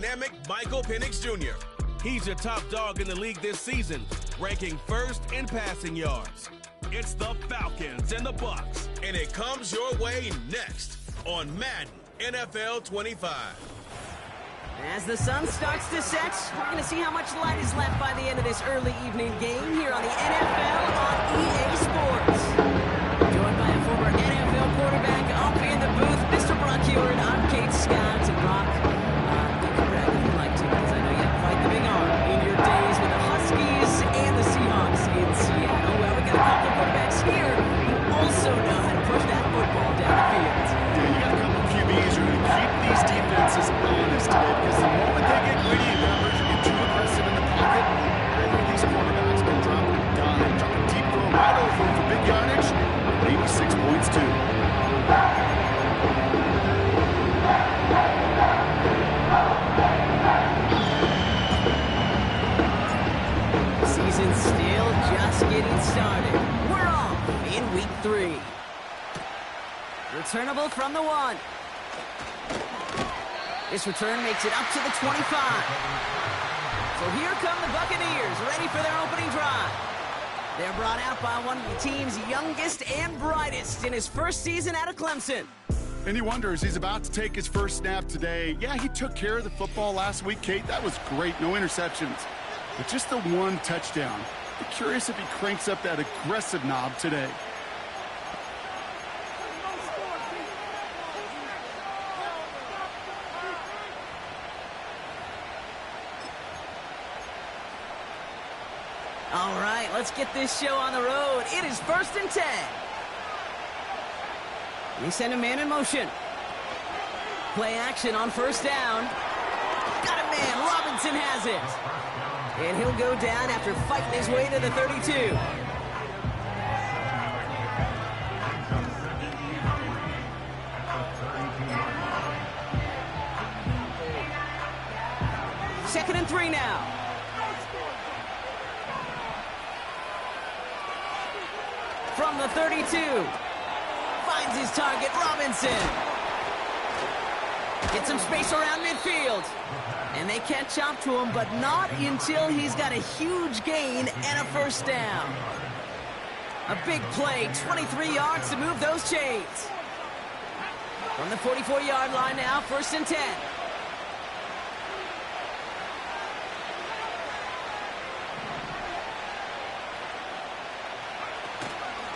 dynamic Michael Penix Jr. He's a top dog in the league this season, ranking first in passing yards. It's the Falcons and the Bucs, and it comes your way next on Madden NFL 25. As the sun starts to set, we're going to see how much light is left by the end of this early evening game here on the NFL on EA Sports. Joined by a former NFL quarterback up in the booth, Mr. Brock Hewitt. I'm Kate Scott. And Brock, you can brag if you'd like to, because I know you have quite the big arm in your days with the Huskies and the Seahawks in Seattle. Well, we got a couple of quarterbacks here who also know how to push that football down the field. Yeah, you got a couple of QBs who are going to keep these defenses honest today, because the moment they get greedy and numbers and get too aggressive in the pocket, any of these quarterbacks can drop a dime, drop a deep throw right over them for big yardage, maybe 6 points too. Season's still just getting started. We're off in week 3. Returnable from the 1. This return makes it up to the 25. So here come the Buccaneers, ready for their opening drive. They're brought out by one of the team's youngest and brightest in his first season out of Clemson. And he wonders, he's about to take his first snap today. Yeah, he took care of the football last week, Kate. That was great. No interceptions. But just the 1 touchdown. I'm curious if he cranks up that aggressive knob today. All right, let's get this show on the road. It is 1st and 10. They send a man in motion. Play action on 1st down. Got a man. Robinson has it. And he'll go down after fighting his way to the 32. Second and 3 now. From the 32, finds his target, Robinson. Gets some space around midfield. And they catch up to him, but not until he's got a huge gain and a 1st down. A big play, 23 yards to move those chains. From the 44-yard line now, 1st and 10.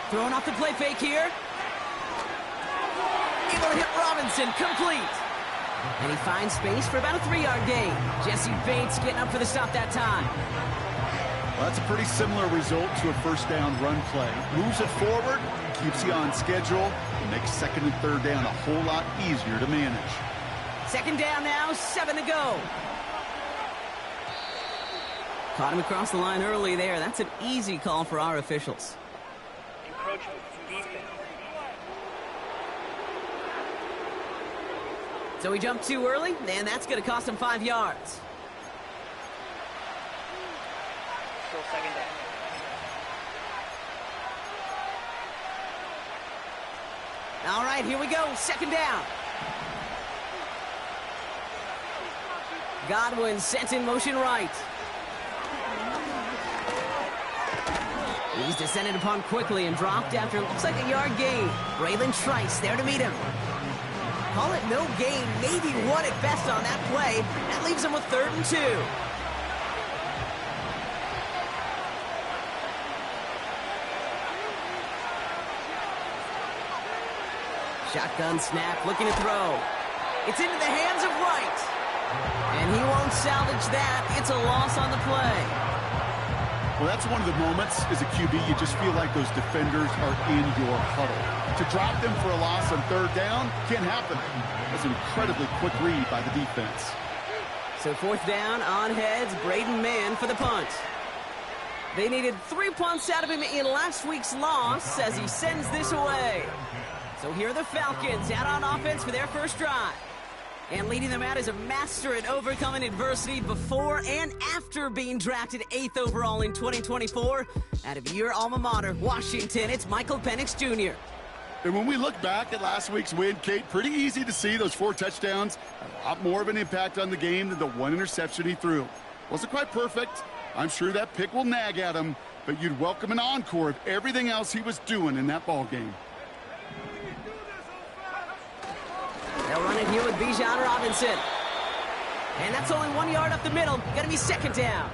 Throwing off the play fake here. Able to hit Robinson, complete. And he finds space for about a 3-yard gain. Jesse Bates getting up for the stop that time. Well, that's a pretty similar result to a 1st down run play. Moves it forward, keeps you on schedule, and makes 2nd and 3rd down a whole lot easier to manage. 2nd down now, 7 to go. Caught him across the line early there. That's an easy call for our officials. So he jumped too early, and that's going to cost him 5 yards. Still 2nd down. All right, here we go. 2nd down. Godwin sent in motion right. He's descended upon quickly and dropped after it looks like a yard gain. Braylon Trice there to meet him. Call it no gain, maybe 1 at best on that play. That leaves him with 3rd and 2. Shotgun snap, looking to throw. It's into the hands of Wright. And he won't salvage that. It's a loss on the play. Well, that's one of the moments as a QB, you just feel like those defenders are in your huddle. To drop them for a loss on 3rd down can't happen. That's an incredibly quick read by the defense. So 4th down, on heads, Braden Mann for the punt. They needed 3 punts out of him in last week's loss as he sends this away. So here are the Falcons out on offense for their first drive. And leading them out is a master at overcoming adversity before and after being drafted 8th overall in 2024. Out of your alma mater, Washington, it's Michael Penix Jr. And when we look back at last week's win, Kate, pretty easy to see those 4 touchdowns had a lot more of an impact on the game than the 1 interception he threw. Wasn't quite perfect. I'm sure that pick will nag at him, but you'd welcome an encore of everything else he was doing in that ball game. They'll run it here with Bijan Robinson. And that's only 1 yard up the middle. Going to be second down.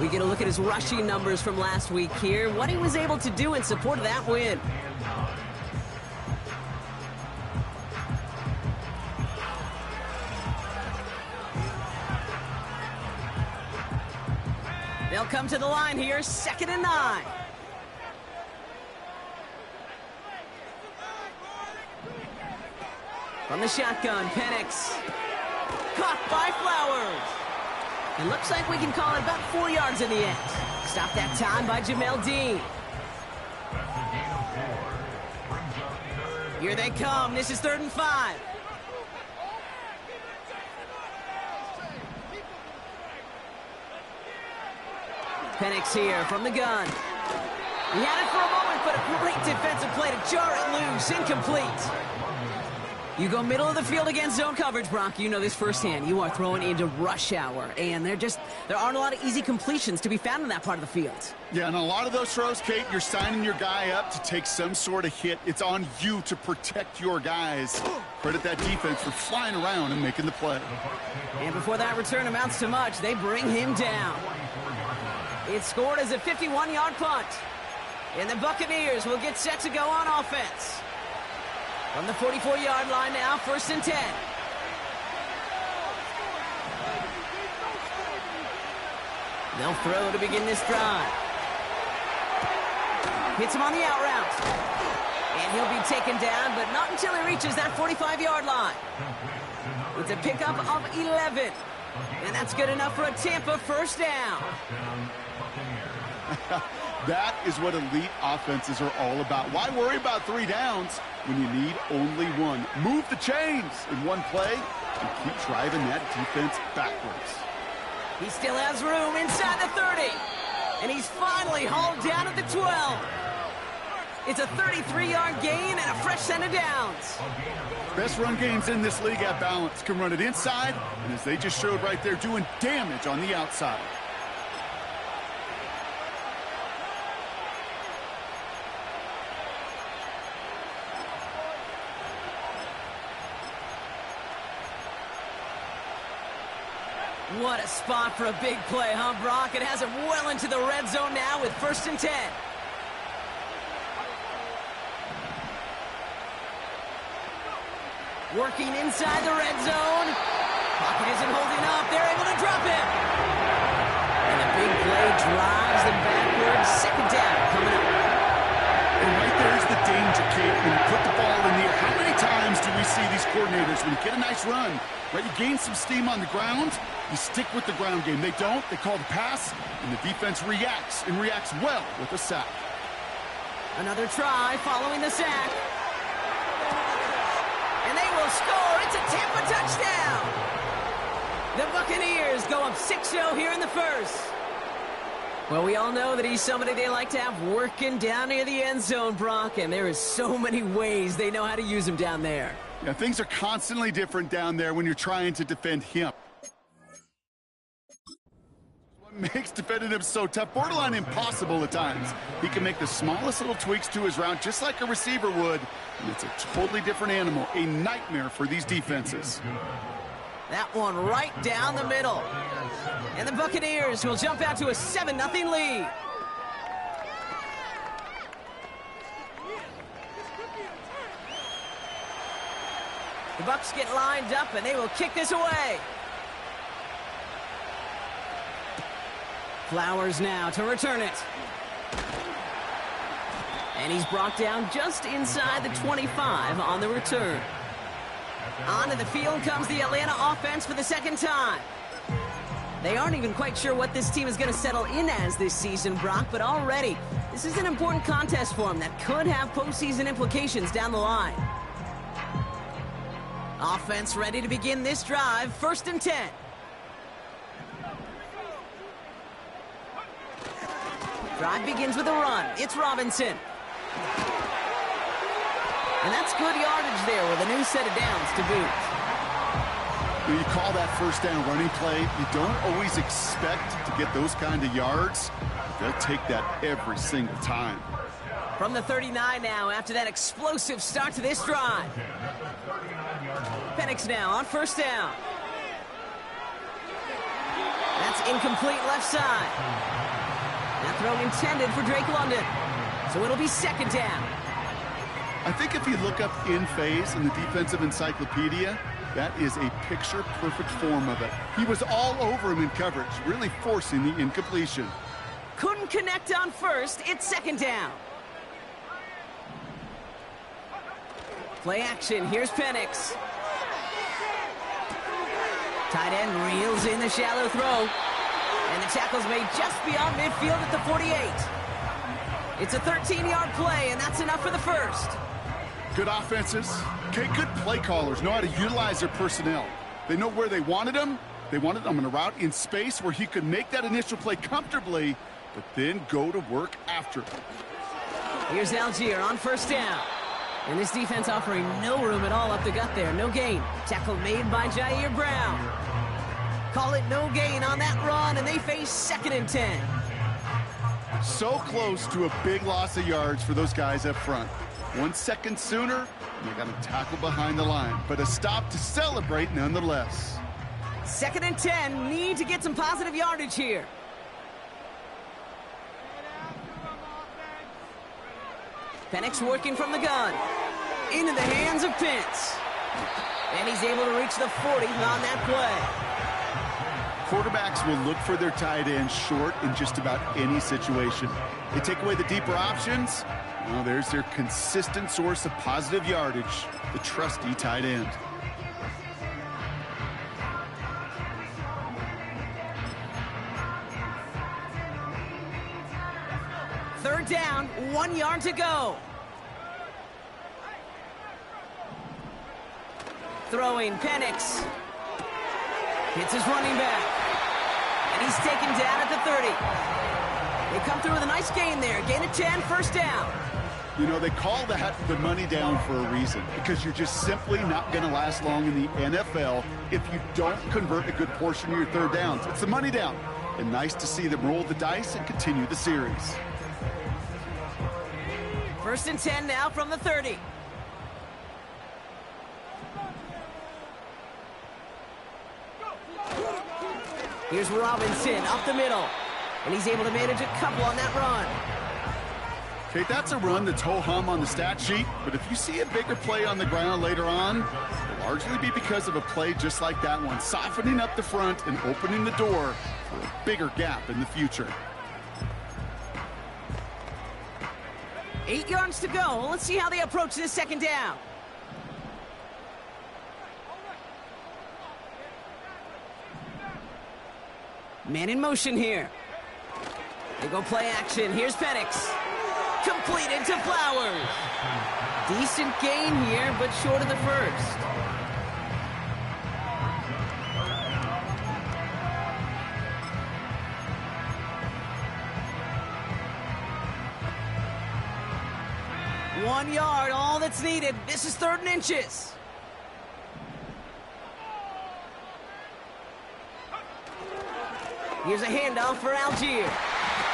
We get a look at his rushing numbers from last week here, what he was able to do in support of that win. They'll come to the line here, 2nd and 9. From the shotgun, Penix. Caught by Flowers. It looks like we can call it about 4 yards in the end. Stopped that time by Jamel Dean. Here they come. This is 3rd and 5. Penix here from the gun. He had it for a moment, but a great defensive play to jar it loose. Incomplete. You go middle of the field against zone coverage, Brock. You know this firsthand. You are throwing into rush hour, and there aren't a lot of easy completions to be found in that part of the field. Yeah, and a lot of those throws, Kate, you're signing your guy up to take some sort of hit. It's on you to protect your guys. Credit that defense for flying around and making the play. And before that return amounts to much, they bring him down. It's scored as a 51-yard punt. And the Buccaneers will get set to go on offense. From the 44-yard line now, 1st and 10. They'll throw to begin this drive. Hits him on the out route. And he'll be taken down, but not until he reaches that 45-yard line. It's a pickup of 11. And that's good enough for a Tampa 1st down. That is what elite offenses are all about. Why worry about 3 downs when you need only 1? Move the chains in one play and keep driving that defense backwards. He still has room inside the 30. And he's finally hauled down at the 12. It's a 33-yard gain and a fresh set of downs. Best run games in this league at balance. Can run it inside, and as they just showed right there, doing damage on the outside. What a spot for a big play, huh, Brock? It has him well into the red zone now with 1st and 10. Working inside the red zone. Pocket isn't holding up. They're able to drop him. And a big play drives them backwards. 2nd down coming up. And right there's the danger, Kate, when you put the ball in the air. How many times do we see these coordinators, when you get a nice run, right, you gain some steam on the ground, you stick with the ground game. They don't. They call the pass, and the defense reacts, and reacts well with a sack. Another try following the sack. And they will score. It's a Tampa touchdown. The Buccaneers go up 6-0 here in the 1st. Well, we all know that he's somebody they like to have working down near the end zone, Brock, and there is so many ways they know how to use him down there. Yeah, things are constantly different down there when you're trying to defend him. What makes defending him so tough, borderline impossible at times. He can make the smallest little tweaks to his route just like a receiver would, and it's a totally different animal, a nightmare for these defenses. That one right down the middle. And the Buccaneers will jump out to a 7-0 lead. The Bucs get lined up, and they will kick this away. Flowers now to return it. And he's brought down just inside the 25 on the return. Onto the field comes the Atlanta offense for the 2nd time. They aren't even quite sure what this team is going to settle in as this season, Brock, but already this is an important contest for them that could have postseason implications down the line. Offense ready to begin this drive, 1st and 10. Drive begins with a run. It's Robinson. And that's good yardage there with a new set of downs to boot. When you call that first down running play, you don't always expect to get those kind of yards. They'll take that every single time. From the 39 now after that explosive start to this drive. Penix now on first down. That's incomplete left side. That throw intended for Drake London. So it'll be second down. I think if you look up in phase in the defensive encyclopedia, that is a picture-perfect form of it. He was all over him in coverage, really forcing the incompletion. Couldn't connect on first. It's second down. Play action. Here's Penix. Tight end reels in the shallow throw. And the tackle's made just beyond midfield at the 48. It's a 13-yard play, and that's enough for the first. Good offenses. Okay, good play callers know how to utilize their personnel. They know where they wanted him. They wanted him on a route in space where he could make that initial play comfortably, but then go to work after. Here's Algier on first down. And this defense offering no room at all up the gut there. No gain. Tackle made by Jair Brown. Call it no gain on that run, and they face 2nd and 10. So close to a big loss of yards for those guys up front. 1 second sooner, and they got a tackle behind the line. But a stop to celebrate nonetheless. 2nd and 10. Need to get some positive yardage here. Penix working from the gun. Into the hands of Pitts. And he's able to reach the 40 on that play. Quarterbacks will look for their tight ends short in just about any situation. They take away the deeper options. Well, there's their consistent source of positive yardage, the trusty tight end. Third down, 1 yard to go. Throwing Penix. Hits his running back. And he's taken down at the 30. They come through with a nice gain there. Gain of 10, first down. You know, they call that the money down for a reason, because you're just simply not going to last long in the NFL if you don't convert a good portion of your third downs. It's the money down. And nice to see them roll the dice and continue the series. 1st and 10 now from the 30. Here's Robinson up the middle. And he's able to manage a couple on that run. Okay, that's a run that's ho-hum on the stat sheet, but if you see a bigger play on the ground later on, it'll largely be because of a play just like that one, softening up the front and opening the door for a bigger gap in the future. 8 yards to go. Let's see how they approach this second down. Man in motion here. They go play action. Here's Penix. Completed to Flowers. Decent gain here, but short of the first. One yard, all that's needed. This is 3rd and inches. Here's a handoff for Algier.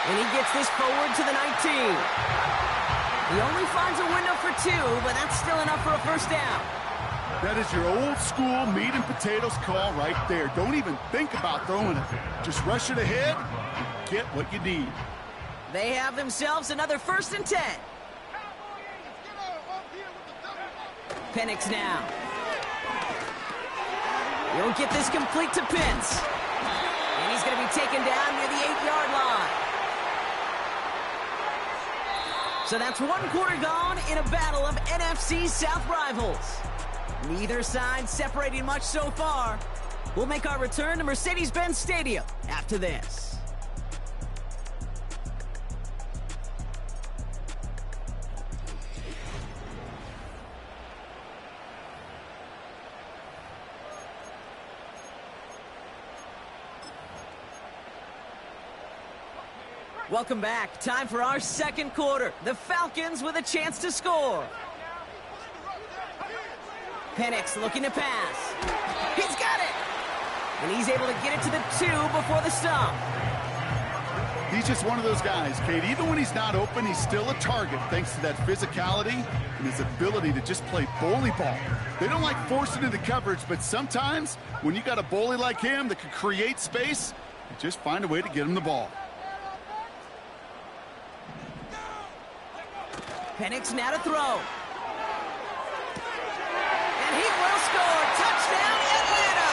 And he gets this forward to the 19. He only finds a window for 2, but that's still enough for a first down. That is your old school meat and potatoes call right there. Don't even think about throwing it. Just rush it ahead and get what you need. They have themselves another 1st and 10. Penix now. He'll get this complete to Pitts. And he's going to be taken down near the 8-yard line. So that's 1 quarter gone in a battle of NFC South rivals. Neither side separating much so far. We'll make our return to Mercedes-Benz Stadium after this. Welcome back. Time for our second quarter. The Falcons with a chance to score. Penix looking to pass. He's got it! And he's able to get it to the 2 before the stop. He's just one of those guys, Kate. Even when he's not open, he's still a target thanks to that physicality and his ability to just play bully ball. They don't like forcing into coverage, but sometimes when you got a bully like him that can create space, you just find a way to get him the ball. Penix now to throw. And he will score. Touchdown, Atlanta!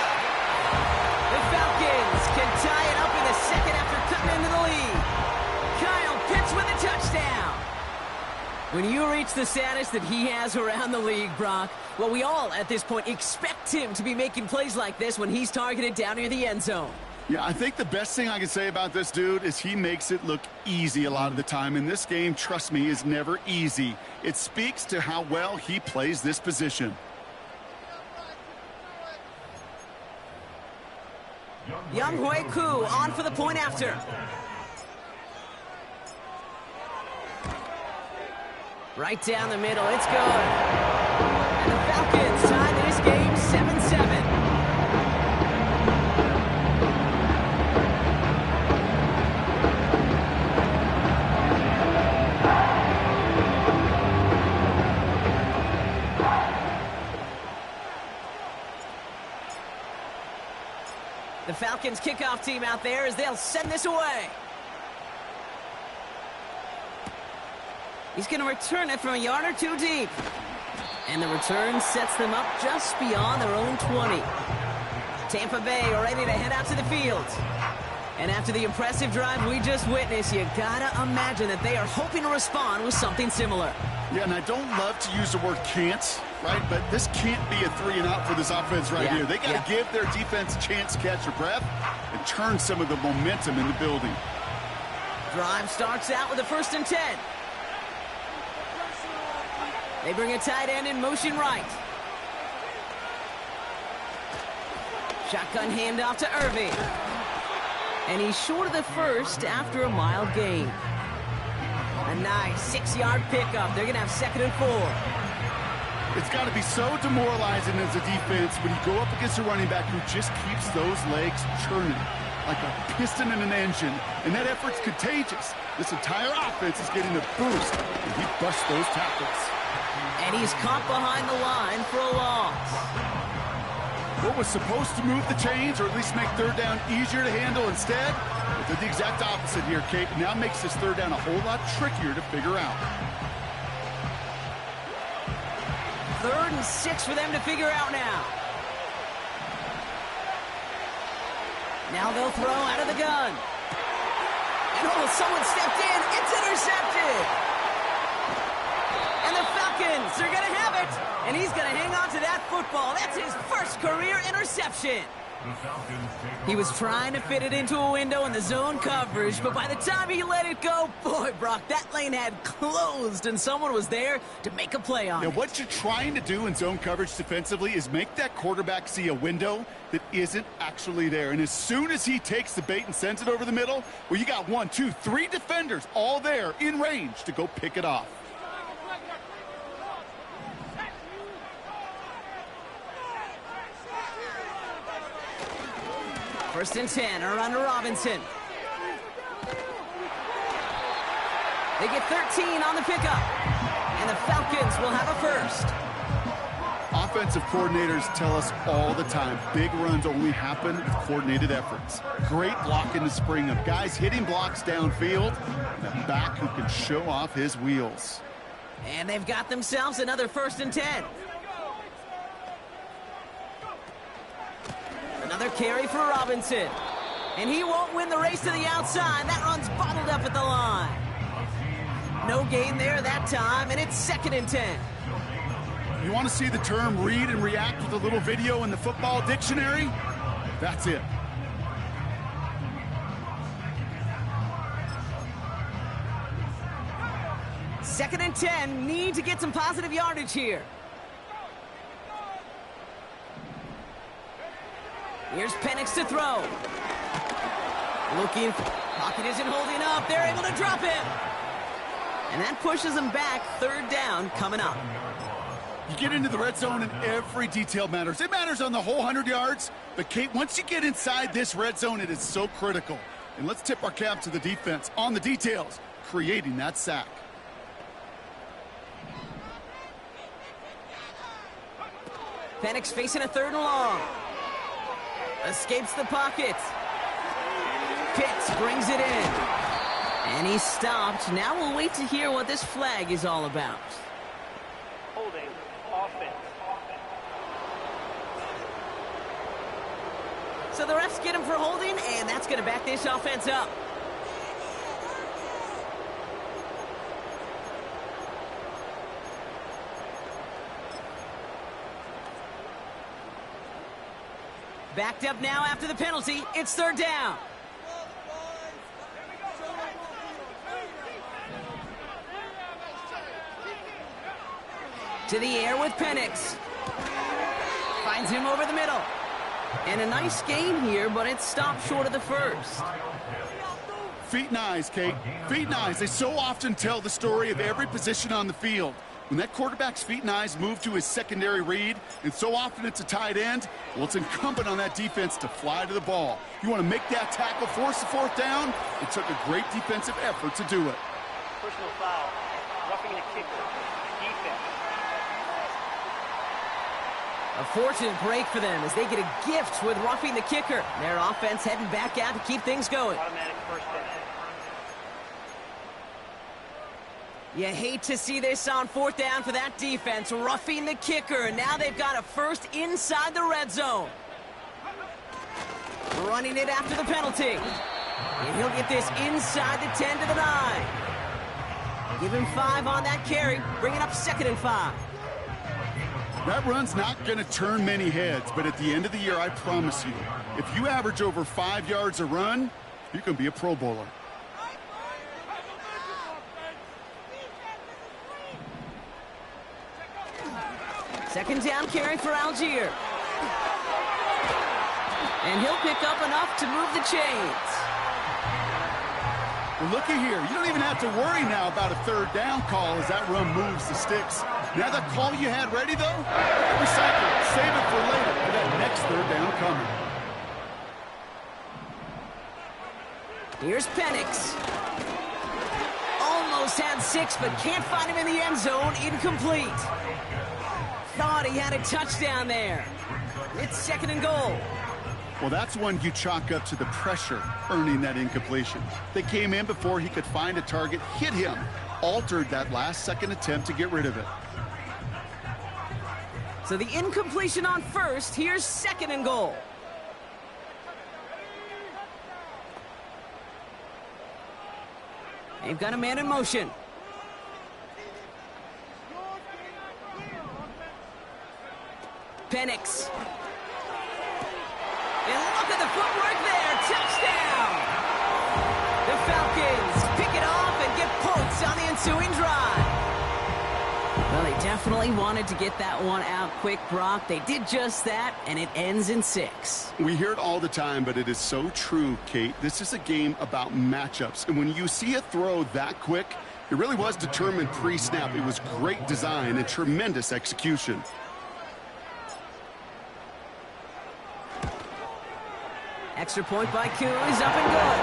The Falcons can tie it up in the second after cutting into the lead. Kyle Pitts with a touchdown. When you reach the status that he has around the league, Brock, well, we all at this point expect him to be making plays like this when he's targeted down near the end zone. Yeah, I think the best thing I can say about this dude is he makes it look easy a lot of the time. And this game, trust me, is never easy. It speaks to how well he plays this position. Younghoe Koo on for the point after. Right down the middle, it's good. And the Falcons tie this game 7-7. The Falcons kickoff team out there as they'll send this away. He's going to return it from a yard or 2 deep. And the return sets them up just beyond their own 20. Tampa Bay are ready to head out to the field. And after the impressive drive we just witnessed, you gotta imagine that they are hoping to respond with something similar. Yeah, and I don't love to use the word can't, right? But this can't be a 3-and-out for this offense right here. They got to give their defense a chance to catch their breath and turn some of the momentum in the building. Drive starts out with a 1st and 10. They bring a tight end in motion right. Shotgun handoff to Irving. And he's short of the first after a mild gain. A nice 6-yard pickup. They're going to have 2nd and 4. It's got to be so demoralizing as a defense when you go up against a running back who just keeps those legs churning like a piston in an engine. And that effort's contagious. This entire offense is getting a boost, and he busts those tackles. And he's caught behind the line for a loss. What was supposed to move the chains, or at least make 3rd down easier to handle instead, it did the exact opposite here, Kate. Now makes this 3rd down a whole lot trickier to figure out. 3rd and 6 for them to figure out now. Now they'll throw out of the gun. And someone stepped in. It's intercepted. And the Falcons are going to have it. And he's going to hang on to that football. That's his first career interception. He was trying to fit it into a window in the zone coverage, but by the time he let it go, boy, Brock, that lane had closed, and someone was there to make a play on it. What you're trying to do in zone coverage defensively is make that quarterback see a window that isn't actually there. And as soon as he takes the bait and sends it over the middle, well, you got 1, 2, 3 defenders all there in range to go pick it off. First and 10, around to Robinson. They get 13 on the pickup. And the Falcons will have a first. Offensive coordinators tell us all the time, big runs only happen with coordinated efforts. Great block in the spring of guys hitting blocks downfield, and a back who can show off his wheels. And they've got themselves another 1st and 10. Another carry for Robinson. And he won't win the race to the outside. That run's bottled up at the line. No gain there that time, and it's 2nd and 10. You want to see the term read and react with a little video in the football dictionary? That's it. Second and 10, need to get some positive yardage here. Here's Penix to throw. Looking, pocket isn't holding up. They're able to drop him. And that pushes them back. 3rd down coming up. You get into the red zone and every detail matters. It matters on the whole 100 yards. But, Kate, once you get inside this red zone, it is so critical. And let's tip our cap to the defense on the details, creating that sack. Penix facing a 3rd and long. Escapes the pocket. Pitts brings it in. And he's stopped. Now we'll wait to hear what this flag is all about. Holding. Offense. So the refs get him for holding, and that's going to back this offense up. Backed up now after the penalty. It's 3rd down. To the air with Penix. Finds him over the middle. And a nice gain here, but it's stopped short of the first. Feet and eyes, Kate. Feet and eyes. They so often tell the story of every position on the field. When that quarterback's feet and eyes move to his secondary read, and so often it's a tight end, well, it's incumbent on that defense to fly to the ball. You want to make that tackle, force the 4th down? It took a great defensive effort to do it. Personal foul. Roughing the kicker. Defense. A fortunate break for them as they get a gift with roughing the kicker. Their offense heading back out to keep things going. Automatic 1st down. You hate to see this on 4th down for that defense, roughing the kicker, and now they've got a first inside the red zone. Running it after the penalty. And he'll get this inside the 10 to the 9. Give him 5 on that carry, bring it up 2nd and 5. That run's not going to turn many heads, but at the end of the year, I promise you, if you average over 5 yards a run, you can be a Pro Bowler. Second down carry for Algier. And he'll pick up enough to move the chains. Well, looky here. You don't even have to worry now about a 3rd down call as that run moves the sticks. Now that call you had ready, though, recycle it. Save it for later for that next 3rd down coming. Here's Penix. Almost had 6, but can't find him in the end zone. Incomplete. Thought he had a touchdown there. It's 2nd and goal. Well, that's one you chalk up to the pressure earning that incompletion. They came in before he could find a target, hit him, altered that last-second attempt to get rid of it. So the incompletion on 1st. Here's 2nd and goal. They've got a man in motion. Penix. And look at the footwork there. Touchdown! The Falcons pick it off and get points on the ensuing drive. Well, they definitely wanted to get that one out quick, Brock. They did just that, and it ends in 6. We hear it all the time, but it is so true, Kate. This is a game about matchups. And when you see a throw that quick, it really was determined pre-snap. It was great design and tremendous execution. Extra point by Kuhn is up and good.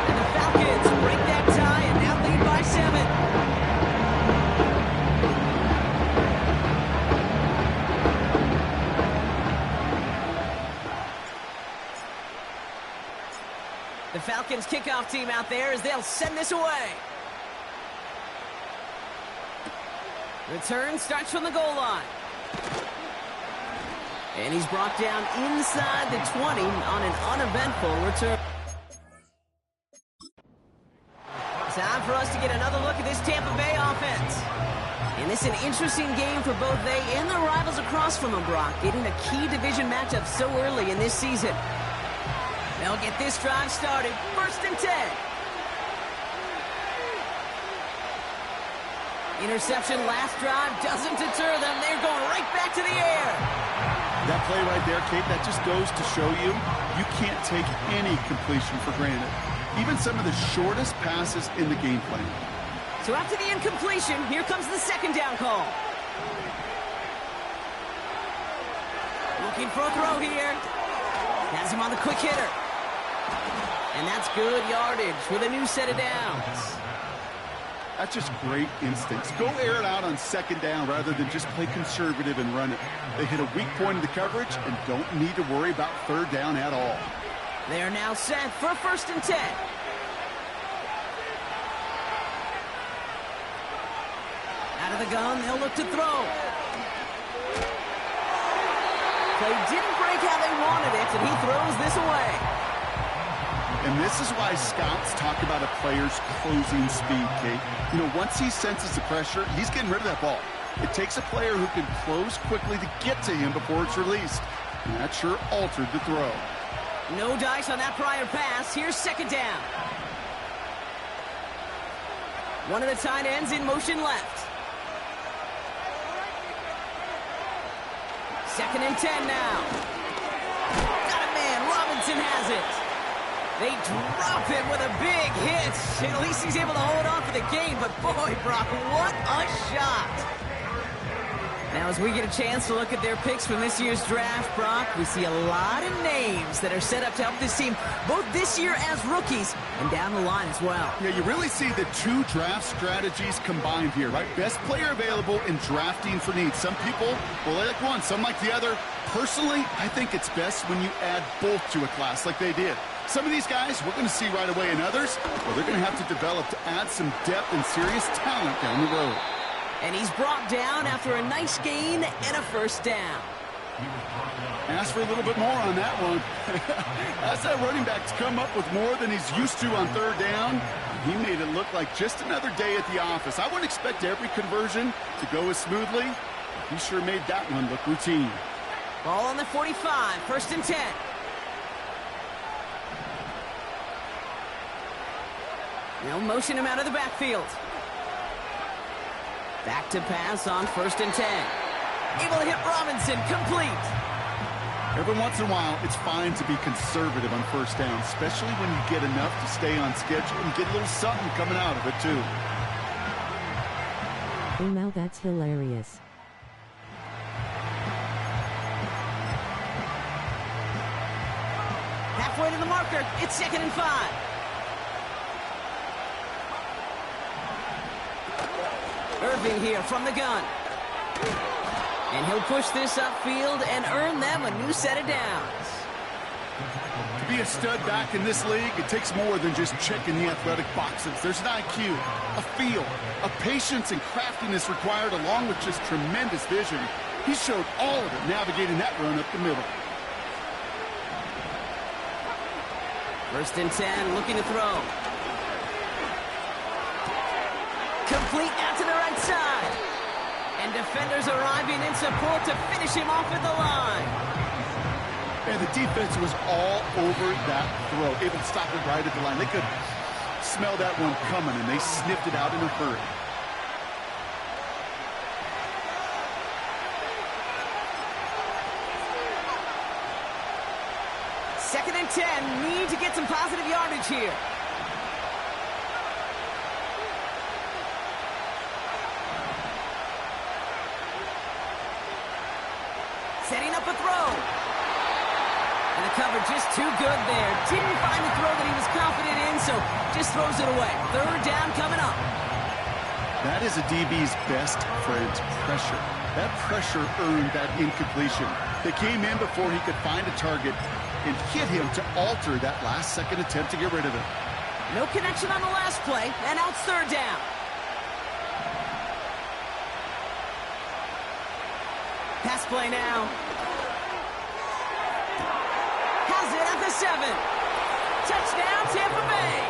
And the Falcons break that tie and now lead by 7. The Falcons kickoff team out there as they'll send this away. Return starts from the goal line. And he's brought down inside the 20 on an uneventful return. Time for us to get another look at this Tampa Bay offense. And this is an interesting game for both they and their rivals across from them, Brock, getting a key division matchup so early in this season. They'll get this drive started. 1st and 10. Interception last drive doesn't deter them. They're going right back to the air. That play right there, Kate, that just goes to show you, you can't take any completion for granted. Even some of the shortest passes in the game plan. So after the incompletion, here comes the 2nd down call. Looking for a throw here. Has him on the quick hitter. And that's good yardage with a new set of downs. That's just great instincts. Go air it out on second down rather than just play conservative and run it. They hit a weak point in the coverage and don't need to worry about third down at all. They are now set for 1st and 10. Out of the gun, they'll look to throw. Play didn't break how they wanted it, and he throws this away. And this is why scouts talk about a player's closing speed, Kate. You know, once he senses the pressure, he's getting rid of that ball. It takes a player who can close quickly to get to him before it's released. And that sure altered the throw. No dice on that prior pass. Here's 2nd down. One of the tight ends in motion left. 2nd and 10 now. Got a man. Robinson has it. They drop him with a big hit. At least he's able to hold on for the game. But boy, Brock, what a shot. Now, as we get a chance to look at their picks from this year's draft, Brock, we see a lot of names that are set up to help this team, both this year as rookies and down the line as well. Yeah, you really see the two draft strategies combined here, right? Best player available in drafting for needs. Some people, well, they like one, some like the other. Personally, I think it's best when you add both to a class like they did. Some of these guys we're going to see right away, and others, well, they're going to have to develop to add some depth and serious talent down the road. And he's brought down after a nice gain and a 1st down. Ask for a little bit more on that one. As that running back's come up with more than he's used to on 3rd down, he made it look like just another day at the office. I wouldn't expect every conversion to go as smoothly. He sure made that one look routine. Ball on the 45, 1st and 10. They'll motion him out of the backfield. Back to pass on 1st and 10. Able to hit Robinson, complete. Every once in a while, it's fine to be conservative on 1st down, especially when you get enough to stay on schedule and get a little something coming out of it, too. Oh, now that's hilarious. Halfway to the marker, it's 2nd and 5. Irving here from the gun. And he'll push this upfield and earn them a new set of downs. To be a stud back in this league, it takes more than just checking the athletic boxes. There's an IQ, a feel, a patience and craftiness required along with just tremendous vision. He showed all of it navigating that run up the middle. 1st and 10, looking to throw. Complete out to the right side. And defenders arriving in support to finish him off at the line. And the defense was all over that throw, able to stop it right at the line. They could smell that one coming, and they sniffed it out in a hurry. Second and 10, need to get some positive yardage here. Setting up a throw. And the coverage just too good there. Didn't find the throw that he was confident in, so just throws it away. 3rd down coming up. That is a DB's best friend, pressure. That pressure earned that incompletion. They came in before he could find a target and hit him to alter that last-second attempt to get rid of it. No connection on the last play, and now it's 3rd down. Pass play now. Has it at the 7. Touchdown, Tampa Bay.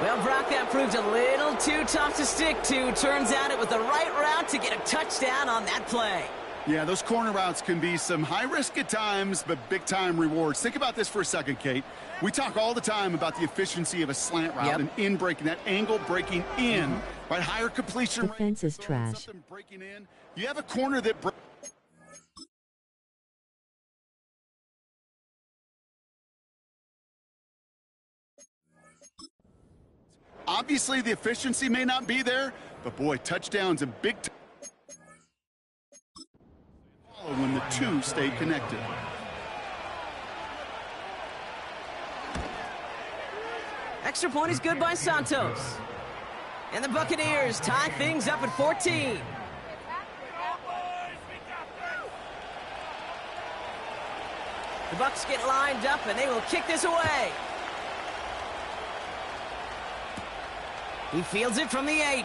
Well, Brock, that proved a little too tough to stick to. Turns out it was the right route to get a touchdown on that play. Yeah, those corner routes can be some high risk at times, but big-time rewards. Think about this for a second, Kate. We talk all the time about the efficiency of a slant route and in breaking, that angle breaking in, right? Higher completion. Defense is trash. Breaking in. You have a corner that... Obviously, the efficiency may not be there, but boy, touchdowns and big... when the two stay connected. Extra point is good by Santos. And the Buccaneers tie things up at 14. The Bucs get lined up, and they will kick this away. He fields it from the 8.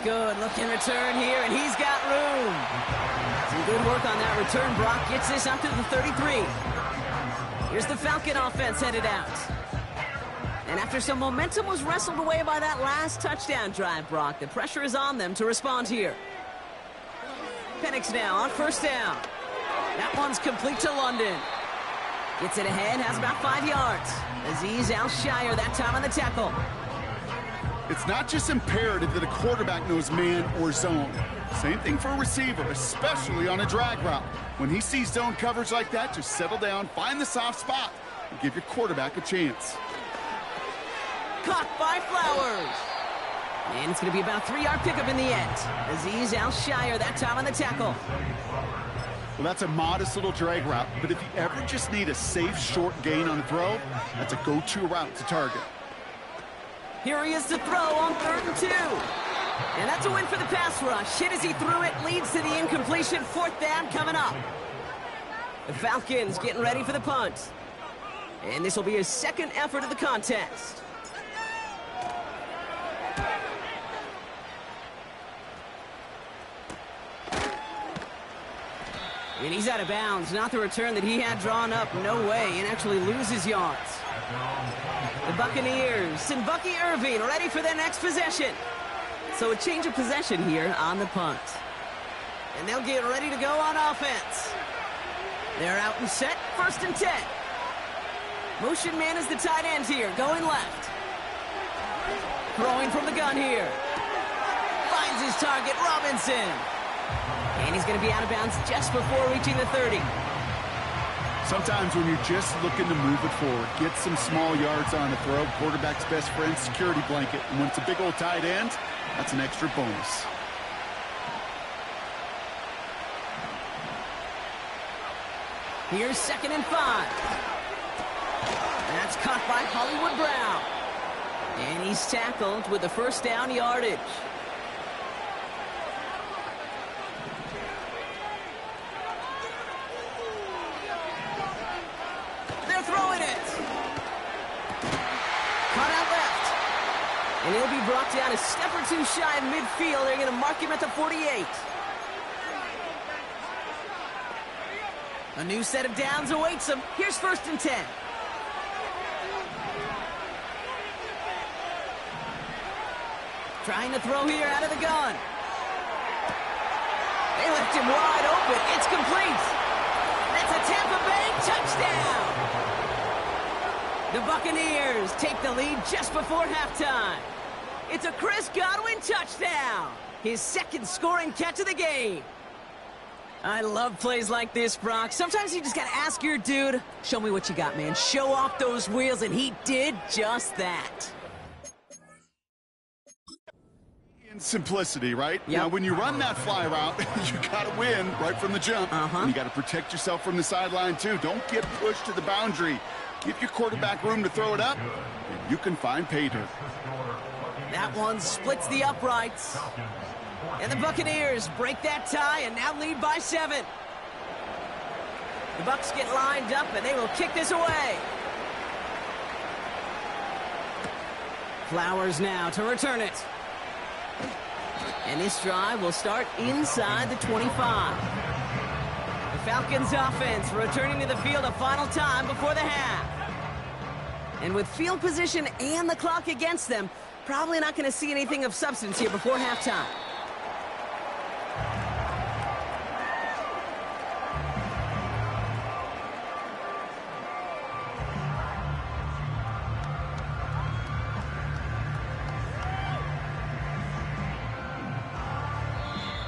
Good looking return here, and he's got room. Some good work on that return. Brock gets this up to the 33. Here's the Falcon offense headed out. And after some momentum was wrestled away by that last touchdown drive, Brock, the pressure is on them to respond here. Penix now on first down. That one's complete to London. Gets it ahead, has about 5 yards. Azeez Al-Shire that time on the tackle. It's not just imperative that a quarterback knows man or zone. Same thing for a receiver, especially on a drag route. When he sees zone coverage like that, just settle down, find the soft spot, and give your quarterback a chance. Caught by Flowers. And it's going to be about a 3-yard pickup in the end. Azeez Al-Shire that time on the tackle. Well, that's a modest little drag route, but if you ever just need a safe, short gain on a throw, that's a go-to route to target. Here he is to throw on 3rd and 2. And that's a win for the pass rush. Hit as he threw it, leads to the incompletion. 4th down coming up. The Falcons getting ready for the punt. And this will be his second effort of the contest. And he's out of bounds. Not the return that he had drawn up. No way. And actually loses yards. The Buccaneers and Bucky Irving ready for their next possession. So a change of possession here on the punt. And they'll get ready to go on offense. They're out and set. 1st and 10. Motion man is the tight end here. Going left. Throwing from the gun here. Finds his target, Robinson. And he's going to be out of bounds just before reaching the 30. Sometimes when you're just looking to move it forward, get some small yards on the throw, quarterback's best friend, security blanket. And when it's a big old tight end, that's an extra bonus. Here's 2nd and 5. That's caught by Hollywood Brown. And he's tackled with the 1st down yardage. And he'll be brought down a step or two shy of midfield. They're going to mark him at the 48. A new set of downs awaits him. Here's 1st and 10. Trying to throw here out of the gun. They left him wide open. It's complete. That's a Tampa Bay touchdown. The Buccaneers take the lead just before halftime. It's a Chris Godwin touchdown. His 2nd scoring catch of the game. I love plays like this, Brock. Sometimes you just got to ask your dude, show me what you got, man. Show off those wheels, and he did just that. In simplicity, right? Yep. Now, when you run that fly route, you got to win right from the jump. And you got to protect yourself from the sideline, too. Don't get pushed to the boundary. Give your quarterback room to throw it up, and you can find pay dirt. That one splits the uprights. And the Buccaneers break that tie and now lead by 7. The Bucs get lined up, and they will kick this away. Flowers now to return it. And this drive will start inside the 25. The Falcons offense returning to the field a final time before the half. And with field position and the clock against them, probably not going to see anything of substance here before halftime.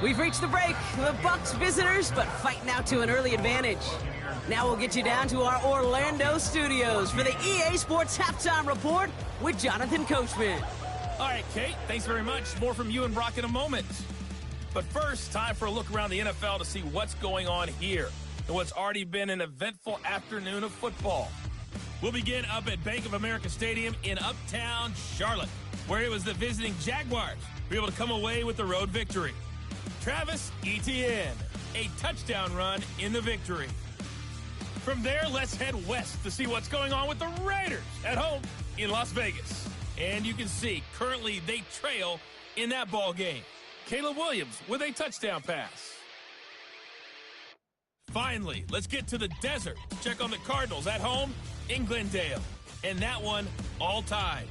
We've reached the break. The Bucs visitors, but fighting out to an early advantage. Now we'll get you down to our Orlando studios for the EA Sports Halftime Report with Jonathan Coachman. All right, Kate, thanks very much. More from you and Brock in a moment. But first, time for a look around the NFL to see what's going on here and what's already been an eventful afternoon of football. We'll begin up at Bank of America Stadium in Uptown Charlotte, where it was the visiting Jaguars who were able to come away with the road victory. Travis Etienne, a touchdown run in the victory. From there, let's head west to see what's going on with the Raiders at home in Las Vegas. And you can see, currently they trail in that ball game. Caleb Williams with a touchdown pass. Finally, let's get to the desert. Check on the Cardinals at home in Glendale. And that one all tied.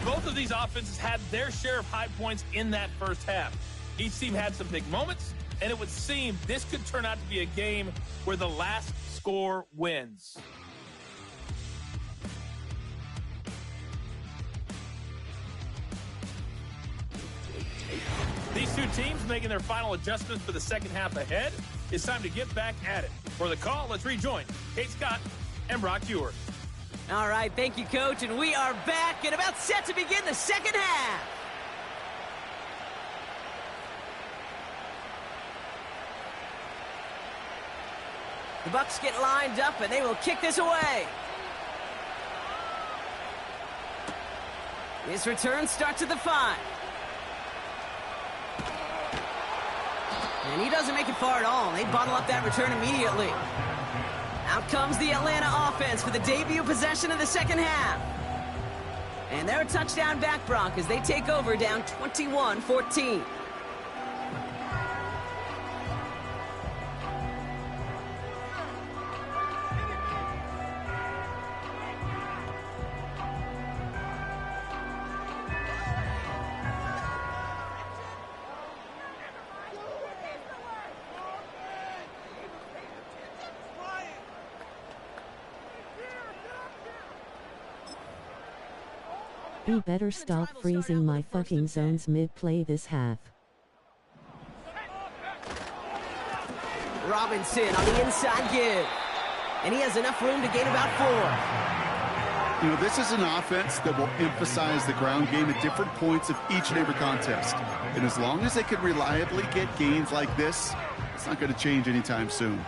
Both of these offenses had their share of high points in that first half. Each team had some big moments, and it would seem this could turn out to be a game where the last score wins. These two teams making their final adjustments for the second half ahead. It's time to get back at it. For the call, let's rejoin Kate Scott and Brock Ewer. All right, thank you, Coach, and we are back and about set to begin the second half. The Bucs get lined up, and they will kick this away. This return starts at the 5. And he doesn't make it far at all. They bottle up that return immediately. Out comes the Atlanta offense for the debut possession of the second half. And they're a touchdown back, Brock, as they take over down 21-14. You better stop freezing my fucking zones mid-play this half. Robinson on the inside give. And he has enough room to gain about 4. You know, this is an offense that will emphasize the ground game at different points of each and every contest. And as long as they can reliably get gains like this, it's not going to change anytime soon.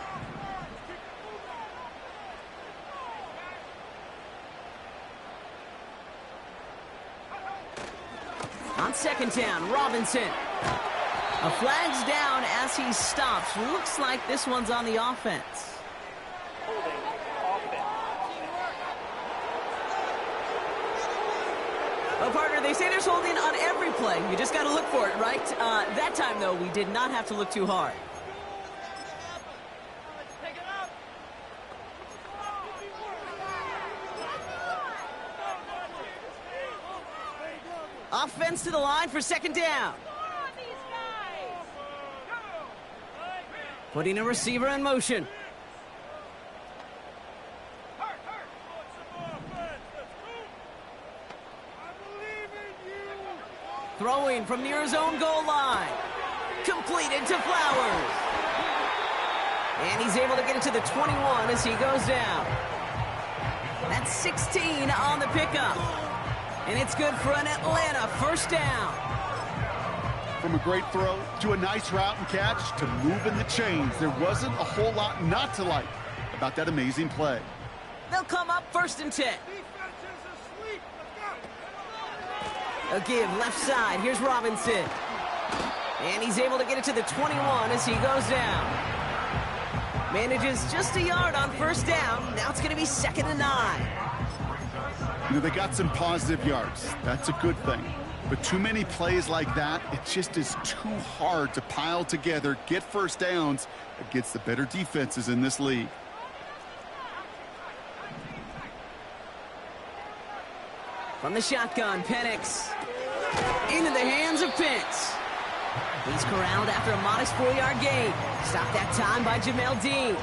On second down, Robinson. A flag's down as he stops. Looks like this one's on the offense. Holding offense. Well, partner, they say there's holding on every play. You just got to look for it, right? That time, though, we did not have to look too hard. Offense to the line for second down. Putting a receiver in motion. Throwing from near his own goal line. Completed to Flowers. And he's able to get it to the 21 as he goes down. That's 16 on the pickup. And it's good for an Atlanta first down. From a great throw to a nice route and catch to moving the chains, there wasn't a whole lot not to like about that amazing play. They'll come up first and 10. A give left side. Here's Robinson. And he's able to get it to the 21 as he goes down. Manages just a yard on first down. Now it's going to be 2nd and 9. You know, they got some positive yards. That's a good thing. But too many plays like that, it just is too hard to pile together, get first downs against the better defenses in this league. From the shotgun, Penix. Into the hands of Pitts. He's corralled after a modest 4-yard gain. Stopped that time by Jamel Dean.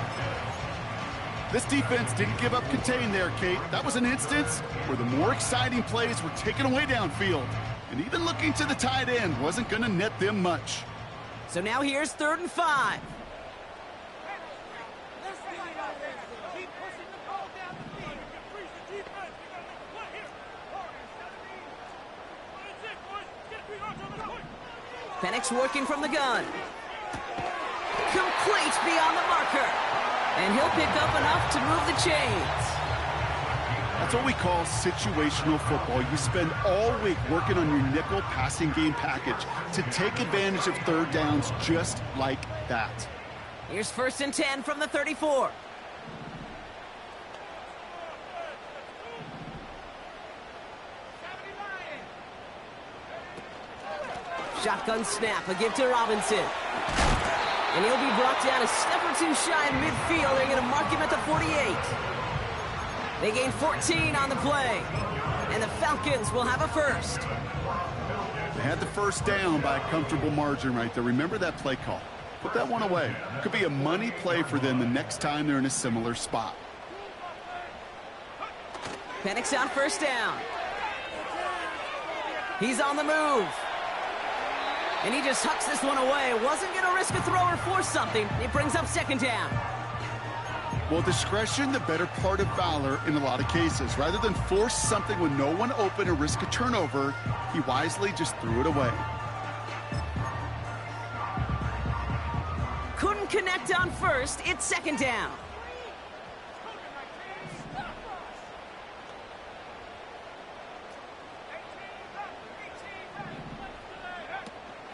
This defense didn't give up contain there, Kate. That was an instance where the more exciting plays were taken away downfield. And even looking to the tight end wasn't going to net them much. So now here's 3rd and 5. Penix working from the gun. Complete beyond the marker. And he'll pick up enough to move the chains. That's what we call situational football. You spend all week working on your nickel passing game package to take advantage of third downs just like that. Here's 1st and 10 from the 34. Shotgun snap, a give to Robinson. And he'll be brought down a step or two shy in midfield. They're going to mark him at the 48. They gain 14 on the play. And the Falcons will have a first. They had the first down by a comfortable margin right there. Remember that play call. Put that one away. Could be a money play for them the next time they're in a similar spot. Penix on 1st down. He's on the move. And he just hucks this one away. Wasn't going to risk a throw or force something. It brings up 2nd down. Well, discretion, the better part of valor in a lot of cases. Rather than force something with no one open or risk a turnover, he wisely just threw it away. Couldn't connect on 1st. It's 2nd down.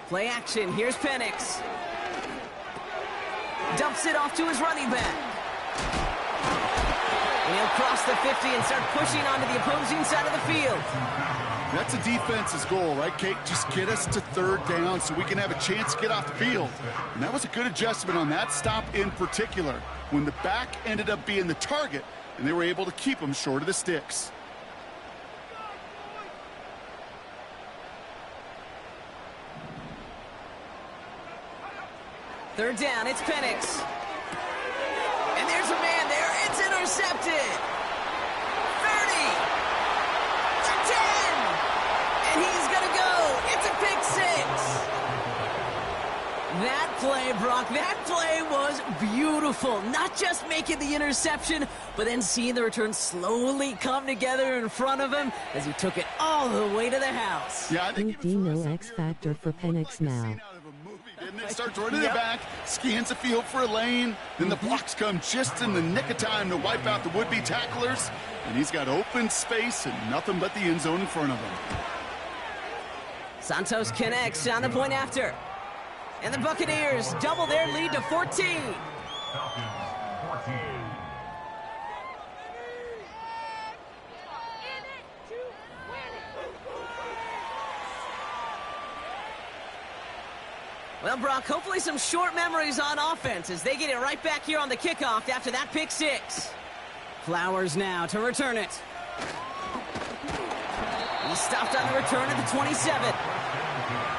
Play action. Here's Penix. Dumps it off to his running back. And he'll cross the 50 and start pushing onto the opposing side of the field. That's a defense's goal, right, Kate? Just get us to 3rd down so we can have a chance to get off the field. And that was a good adjustment on that stop in particular, when the back ended up being the target, and they were able to keep him short of the sticks. Third down, it's Penix. And there's a man there. It's intercepted. 30. To 10. And he's going to go. It's a pick 6. That play, Brock, that play was beautiful. Not just making the interception, but then seeing the return slowly come together in front of him as he took it all the way to the house. Yeah, I think no X factor for Penix now. Didn't it? Starts running it back, scans the field for a lane, then the blocks come just in the nick of time to wipe out the would-be tacklers, and he's got open space and nothing but the end zone in front of him. Santos connects on the point after. And the Buccaneers double their lead to 14. Well, Brock, hopefully some short memories on offense as they get it right back here on the kickoff after that pick 6. Flowers now to return it. He stopped on the return at the 27.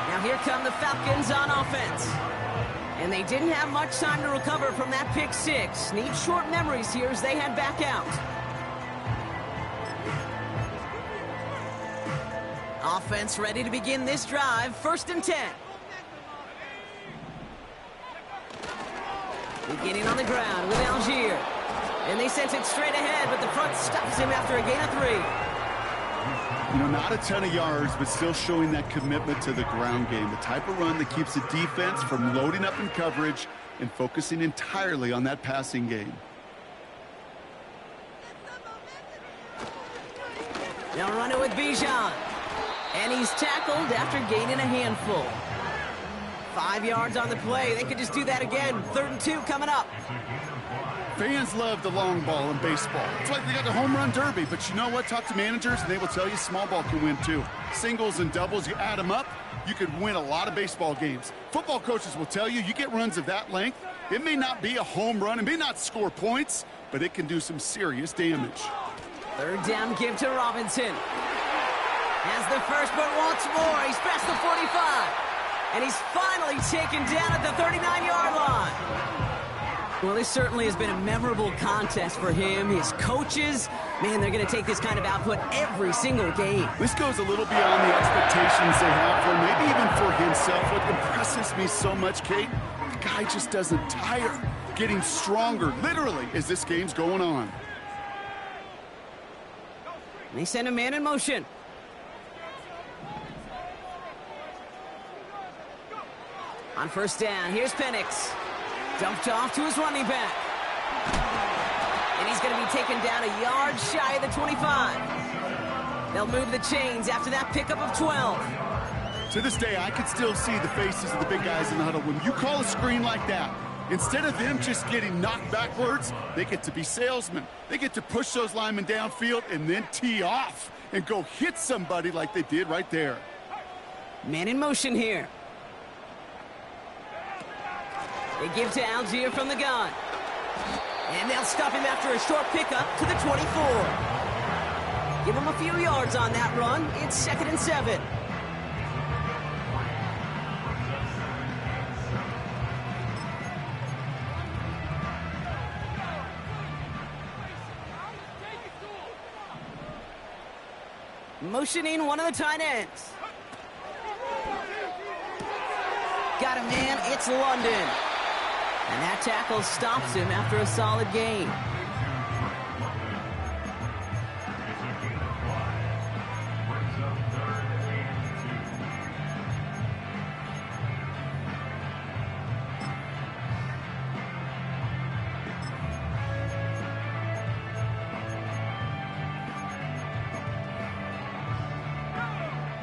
Now here come the Falcons on offense. And they didn't have much time to recover from that pick 6. Need short memories here as they head back out. Offense ready to begin this drive. 1st and 10. Beginning on the ground with Algier. And they sent it straight ahead, but the front stops him after a gain of 3. You know, not a ton of yards, but still showing that commitment to the ground game. The type of run that keeps the defense from loading up in coverage and focusing entirely on that passing game. They'll run it with Bijan. And he's tackled after gaining a handful. 5 yards on the play. They could just do that again. 3rd and 2 coming up. Fans love the long ball in baseball. It's like they got the home run derby. But you know what? Talk to managers, and they will tell you small ball can win too. Singles and doubles, you add them up, you could win a lot of baseball games. Football coaches will tell you, you get runs of that length, it may not be a home run, it may not score points, but it can do some serious damage. 3rd down, give to Robinson. Has the first, but wants more. He's past the 45. And he's finally taken down at the 39-yard line. Well, this certainly has been a memorable contest for him. His coaches, man, they're going to take this kind of output every single game. This goes a little beyond the expectations they have for him, maybe even for himself. What impresses me so much, Kate, the guy just doesn't tire, getting stronger, literally, as this game's going on. And they send a man in motion. On first down, here's Penix. Dumped off to his running back. And he's going to be taken down a yard shy of the 25. They'll move the chains after that pickup of 12. To this day, I can still see the faces of the big guys in the huddle. When you call a screen like that, instead of them just getting knocked backwards, they get to be salesmen. They get to push those linemen downfield and then tee off and go hit somebody like they did right there. Man in motion here. They give to Algier from the gun. And they'll stop him after a short pickup to the 24. Give him a few yards on that run. It's 2nd and 7. Motioning one of the tight ends. Got a man, it's London. And that tackle stops him after a solid gain.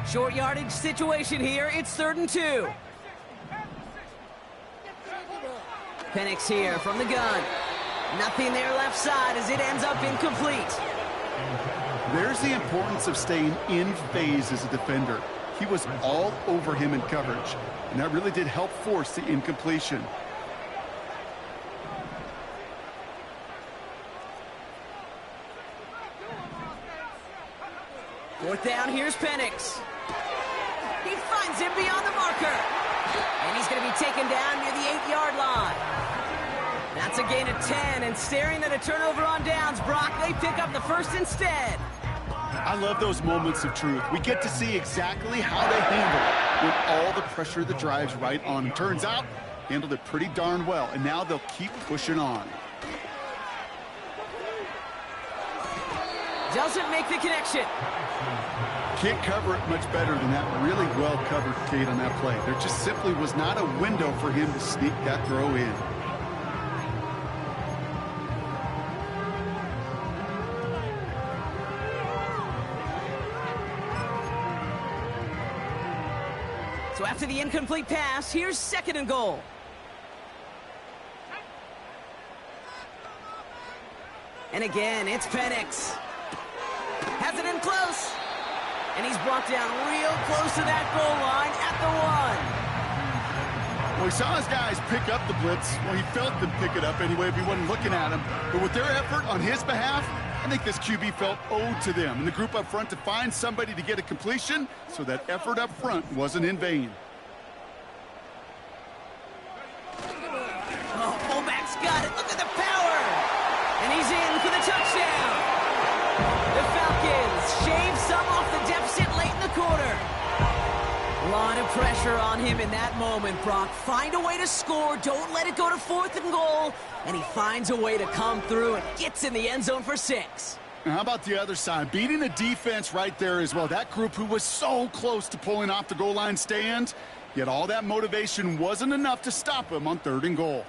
Short yardage situation here. It's 3rd and 2. Penix here from the gun. Nothing there left side as it ends up incomplete. There's the importance of staying in phase as a defender. He was all over him in coverage, and that really did help force the incompletion. Fourth down, here's Penix. He finds him beyond the marker. And he's going to be taken down near the 8-yard line. That's a gain of 10, and staring at a turnover on downs, Brock, they pick up the first instead. I love those moments of truth. We get to see exactly how they handle it with all the pressure that drives right on. And turns out, handled it pretty darn well, and now they'll keep pushing on. Doesn't make the connection. Can't cover it much better than that really well-covered Kate on that play. There just simply was not a window for him to sneak that throw in. So after the incomplete pass, here's 2nd and goal. And again, it's Penix. Has it in close. And he's brought down real close to that goal line at the 1. Well, he saw his guys pick up the blitz. Well, he felt them pick it up anyway if he wasn't looking at him. But with their effort on his behalf, I think this QB felt owed to them and the group up front to find somebody to get a completion, so that effort up front wasn't in vain. Oh, fullback's got it. Look at the power. And he's in for the touchdown. The Falcons shave some off the deficit late in the quarter. A lot of pressure on him in that moment, Brock. Find a way to score. Don't let it go to 4th and goal. And he finds a way to come through and gets in the end zone for 6. Now, how about the other side? Beating the defense right there as well. That group who was so close to pulling off the goal line stand, yet all that motivation wasn't enough to stop him on 3rd and goal.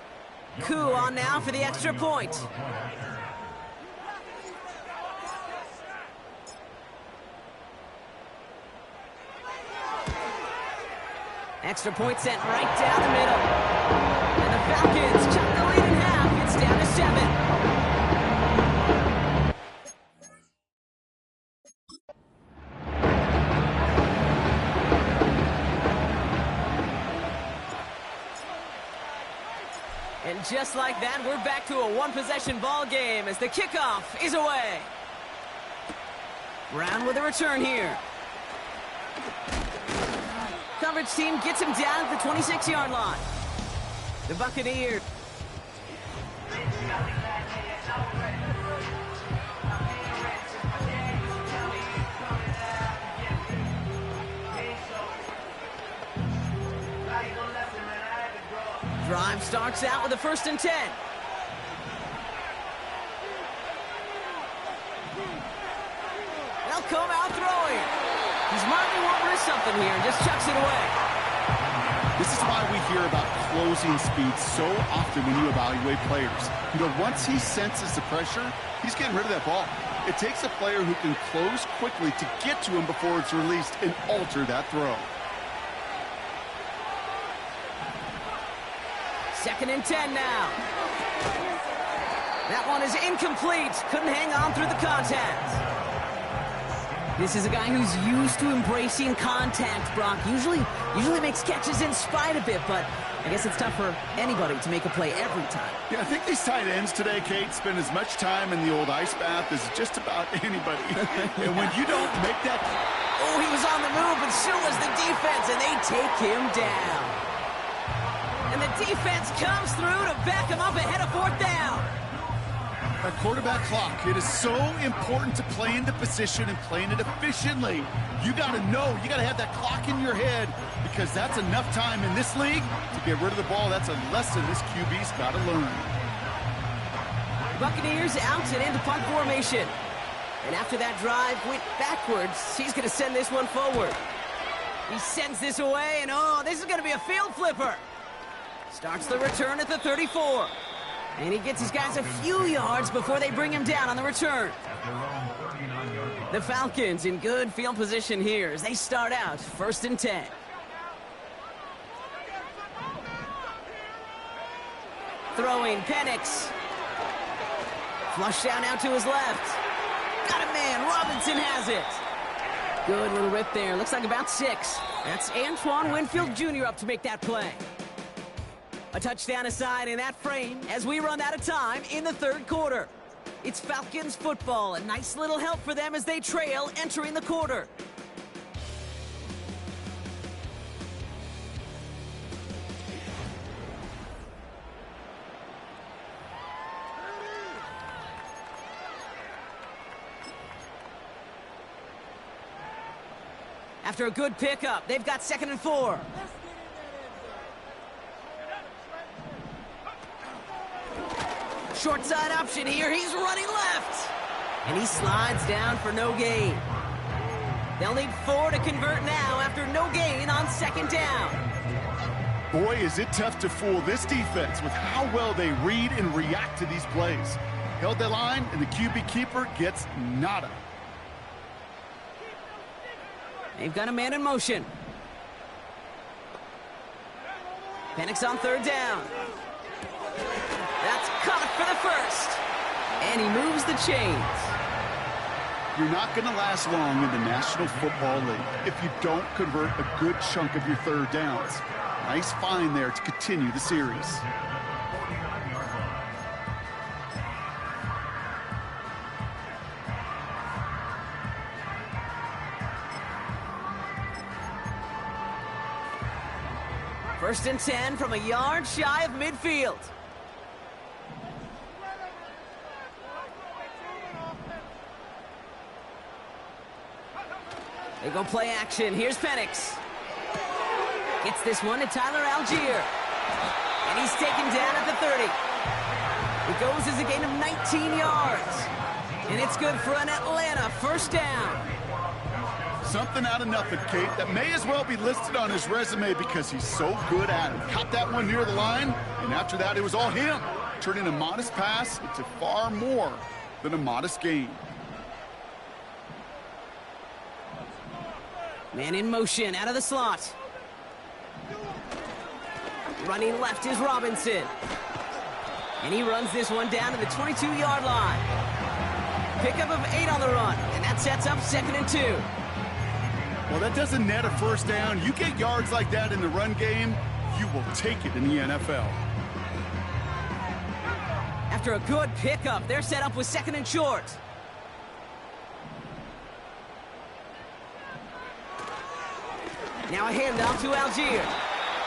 Coup on now for the extra point. Extra point sent right down the middle. And the Falcons cut the lead in half. It's down to 7. And just like that, we're back to a one-possession ball game as the kickoff is away. Brown with a return here. Coverage team gets him down at the 26-yard line. The Buccaneers. Drive starts out with a 1st and 10. They'll come out throwing. He's marking one for something here and just chucks it away. This is why we hear about closing speed so often when you evaluate players. Once he senses the pressure, he's getting rid of that ball. It takes a player who can close quickly to get to him before it's released and alter that throw. 2nd and 10 now. That one is incomplete. Couldn't hang on through the contact. This is a guy who's used to embracing contact, Brock. Usually makes catches in spite of it, but I guess it's tough for anybody to make a play every time. Yeah, I think these tight ends today, Kate, spend as much time in the old ice bath as just about anybody. And when you don't make that... Oh, he was on the move, but so was the defense, and they take him down. And the defense comes through to back him up ahead of 4th down. That quarterback clock, it is so important to play into position and playing it efficiently. You got to know, you got to have that clock in your head because that's enough time in this league to get rid of the ball. That's a lesson this QB's got to learn. Buccaneers out and into punt formation. And after that drive went backwards, he's going to send this one forward. He sends this away, and oh, this is going to be a field flipper. Starts the return at the 34. And he gets his guys a few yards before they bring him down on the return. The Falcons in good field position here as they start out 1st and 10. Throwing Penix. Flush down out to his left. Got a man. Robinson has it. Good little rip there. Looks like about 6. That's Antoine Winfield Jr. up to make that play. A touchdown aside in that frame as we run out of time in the 3rd quarter. It's Falcons football. A nice little help for them as they trail entering the quarter. After a good pickup, they've got 2nd and 4. Short side option here. He's running left. And he slides down for no gain. They'll need 4 to convert now after no gain on 2nd down. Boy, is it tough to fool this defense with how well they read and react to these plays. Held that line, and the QB keeper gets nada. They've got a man in motion. Penix on 3rd down. That's caught for the 1st. And he moves the chains. You're not going to last long in the National Football League if you don't convert a good chunk of your 3rd downs. Nice find there to continue the series. First and 10 from a yard shy of midfield. They go play action. Here's Penix. Gets this one to Tyler Algier. And he's taken down at the 30. It goes as a gain of 19 yards. And it's good for an Atlanta 1st down. Something out of nothing, Kate, that may as well be listed on his resume because he's so good at it. Caught that one near the line, and after that, it was all him. Turning a modest pass into far more than a modest gain. Man in motion out of the slot. Running left is Robinson. And he runs this one down to the 22-yard line. Pickup of 8 on the run, and that sets up 2nd and 2. Well, that doesn't net a 1st down. You get yards like that in the run game, you will take it in the NFL. After a good pickup, they're set up with 2nd and short. Now a handoff to Algier.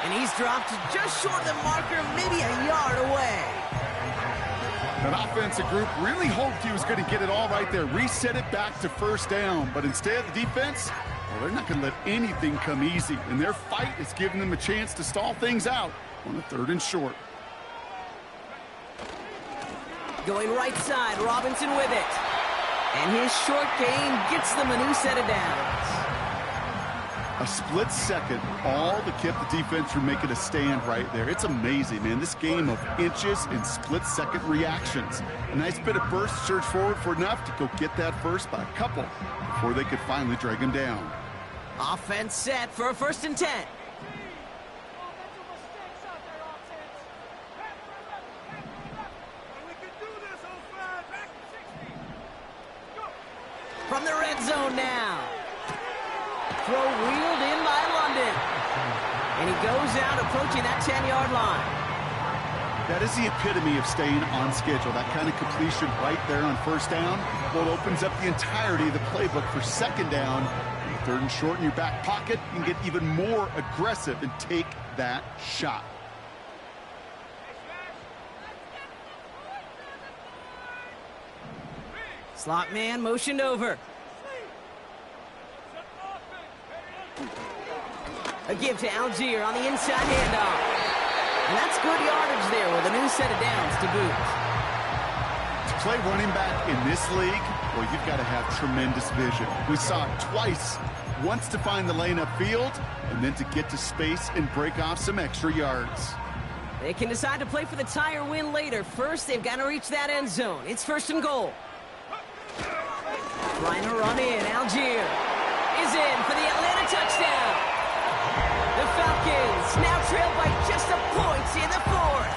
And he's dropped just short of the marker, maybe a yard away. That offensive group really hoped he was going to get it all right there, reset it back to 1st down. But instead, the defense, well, they're not going to let anything come easy. And their fight is giving them a chance to stall things out on a 3rd and short. Going right side, Robinson with it. And his short gain gets them a new set of downs. A split second, all that kept the defense from making a stand right there. It's amazing, man. This game of inches and split-second reactions. A nice bit of burst surge forward for enough to go get that first by a couple before they could finally drag him down. Offense set for a 1st and 10. From the red zone now. Throw wheeled in by London. And he goes out approaching that 10-yard line. That is the epitome of staying on schedule. That kind of completion right there on 1st down. Well, it opens up the entirety of the playbook for 2nd down. 3rd and short in your back pocket. You can get even more aggressive and take that shot. Slot man motioned over. A give to Algier on the inside handoff. And that's good yardage there with a new set of downs to boot. To play running back in this league, well, you've got to have tremendous vision. We saw it twice. Once to find the lane upfield, and then to get to space and break off some extra yards. They can decide to play for the tie or win later. First, they've got to reach that end zone. It's 1st and goal. Trying to run in. Algier is in for the Atlanta touchdown. The Falcons now trail by just a point in the 4th.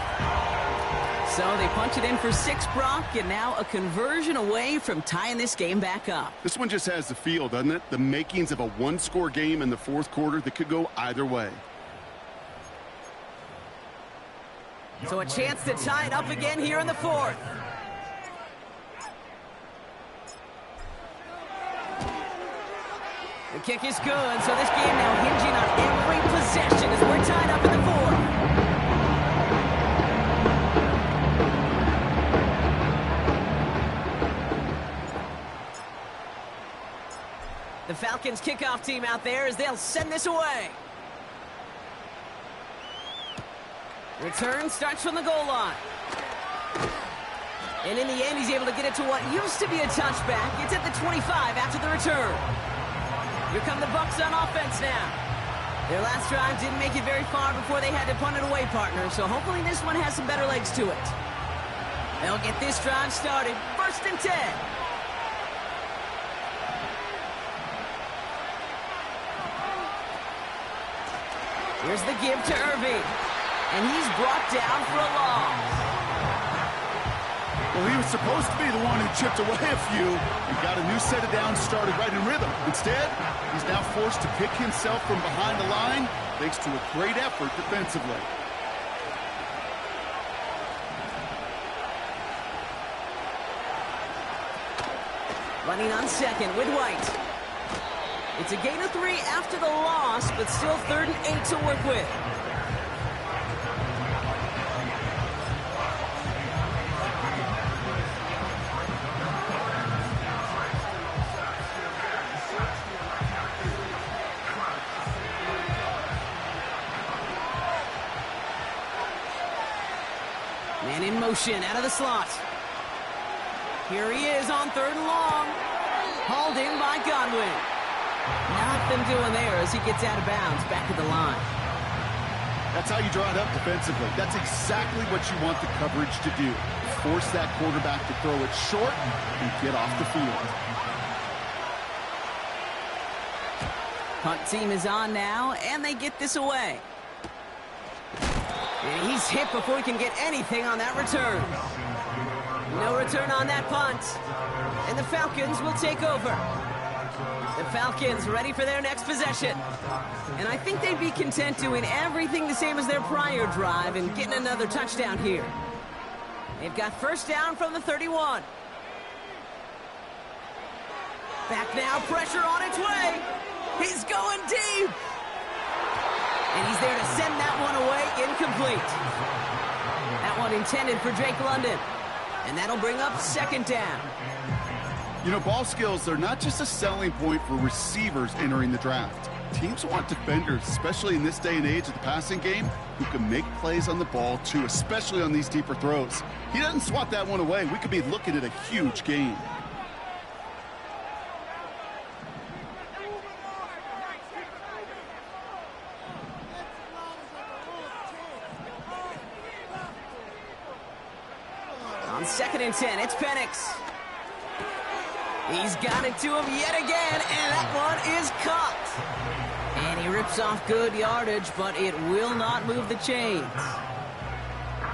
So they punch it in for 6, Brock, and now a conversion away from tying this game back up. This one just has the feel, doesn't it? The makings of a one-score game in the 4th quarter that could go either way. So a chance to tie it up again here in the 4th. The kick is good, so this game now hinging on every possession as we're tied up in the 4th. The Falcons kickoff team out there as they'll send this away. Return starts from the goal line. And in the end, he's able to get it to what used to be a touchback. It's at the 25 after the return. Here come the Bucs on offense now. Their last drive didn't make it very far before they had to punt it away, partner, so hopefully this one has some better legs to it. They'll get this drive started. 1st and 10. Here's the give to Irving. And he's brought down for a loss. Well, he was supposed to be the one who chipped away a few and got a new set of downs started right in rhythm. Instead, he's now forced to pick himself from behind the line thanks to a great effort defensively. Running on 2nd with White. It's a gain of 3 after the loss, but still 3rd and 8 to work with. Man in motion out of the slot. Here he is on 3rd and long. Hauled in by Godwin. Nothing doing there as he gets out of bounds back at the line. That's how you draw it up defensively. That's exactly what you want the coverage to do. Force that quarterback to throw it short and get off the field. Punt team is on now, and they get this away. And he's hit before he can get anything on that return. No return on that punt. And the Falcons will take over. The Falcons ready for their next possession. And I think they'd be content doing everything the same as their prior drive and getting another touchdown here. They've got 1st down from the 31. Back now, pressure on its way. He's going deep. And he's there to send that one away incomplete. That one intended for Drake London. And that'll bring up 2nd down. You know, ball skills, they're not just a selling point for receivers entering the draft. Teams want defenders, especially in this day and age of the passing game, who can make plays on the ball, too, especially on these deeper throws. He doesn't swat that one away. We could be looking at a huge game. On 2nd and 10, it's Penix. He's got it to him yet again, and that one is caught. And he rips off good yardage, but it will not move the chains.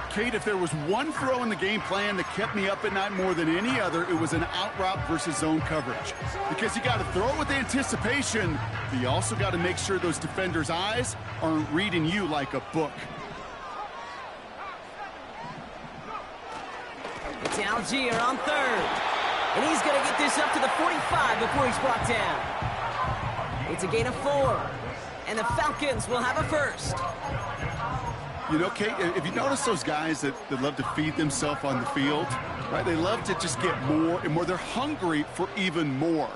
Kate, if there was one throw in the game plan that kept me up at night more than any other, it was an out route versus zone coverage. Because you got to throw it with anticipation, but you also got to make sure those defenders' eyes aren't reading you like a book. It's Algier on 3rd. And he's going to get this up to the 45 before he's brought down. It's a gain of 4. And the Falcons will have a first. You know, Kate, if you notice those guys that love to feed themselves on the field, right? They love to just get more and more. They're hungry for even more.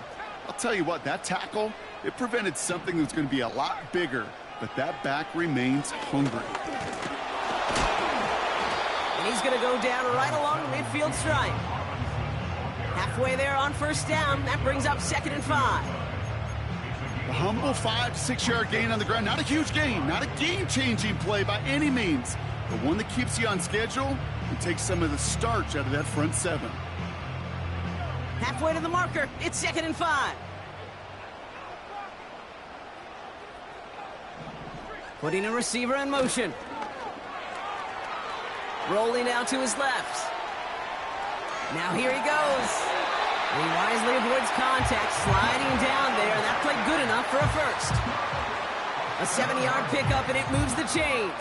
I'll tell you what, that tackle, it prevented something that's going to be a lot bigger, but that back remains hungry. And he's going to go down right along the midfield stripe. Halfway there on 1st down. That brings up 2nd and 5. A humble 5 to 6 yard gain on the ground. Not a huge gain, not a game-changing play by any means, but one that keeps you on schedule and takes some of the starch out of that front 7. Halfway to the marker. It's 2nd and 5. Putting a receiver in motion. Rolling out to his left. Now here he goes. He wisely avoids contact, sliding down there, and that played good enough for a first. A 7-yard pickup, and it moves the chains.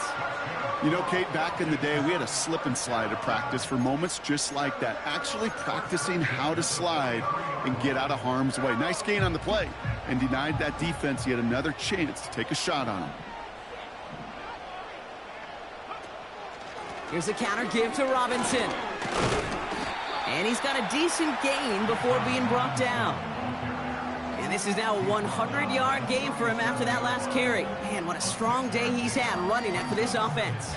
You know, Kate, back in the day, we had a slip and slide at practice for moments just like that. Actually practicing how to slide and get out of harm's way. Nice gain on the play, and denied that defense yet another chance to take a shot on him. Here's a counter give to Robinson. And he's got a decent gain before being brought down. And this is now a 100-yard game for him after that last carry. Man, what a strong day he's had running it for this offense.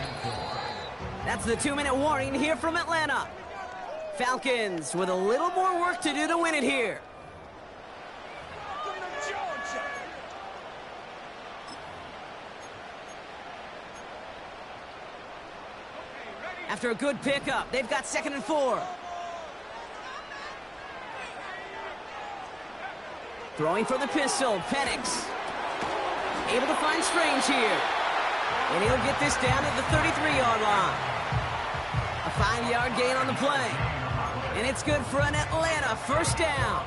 That's the 2-minute warning here from Atlanta. Falcons with a little more work to do to win it here. After a good pickup, they've got 2nd and 4. Throwing for the pistol, Penix. Able to find Strange here. And he'll get this down at the 33-yard line. A 5-yard gain on the play. And it's good for an Atlanta 1st down.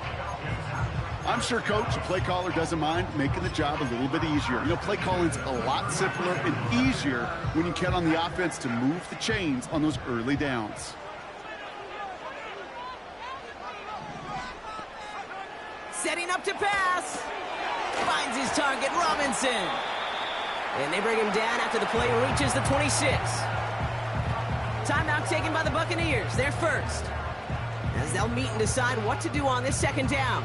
I'm sure, Coach, the play caller doesn't mind making the job a little bit easier. You know, play calling's a lot simpler and easier when you count on the offense to move the chains on those early downs. Setting up to pass. Finds his target, Robinson. And they bring him down after the play reaches the 26. Timeout taken by the Buccaneers. They're first. As they'll meet and decide what to do on this 2nd down.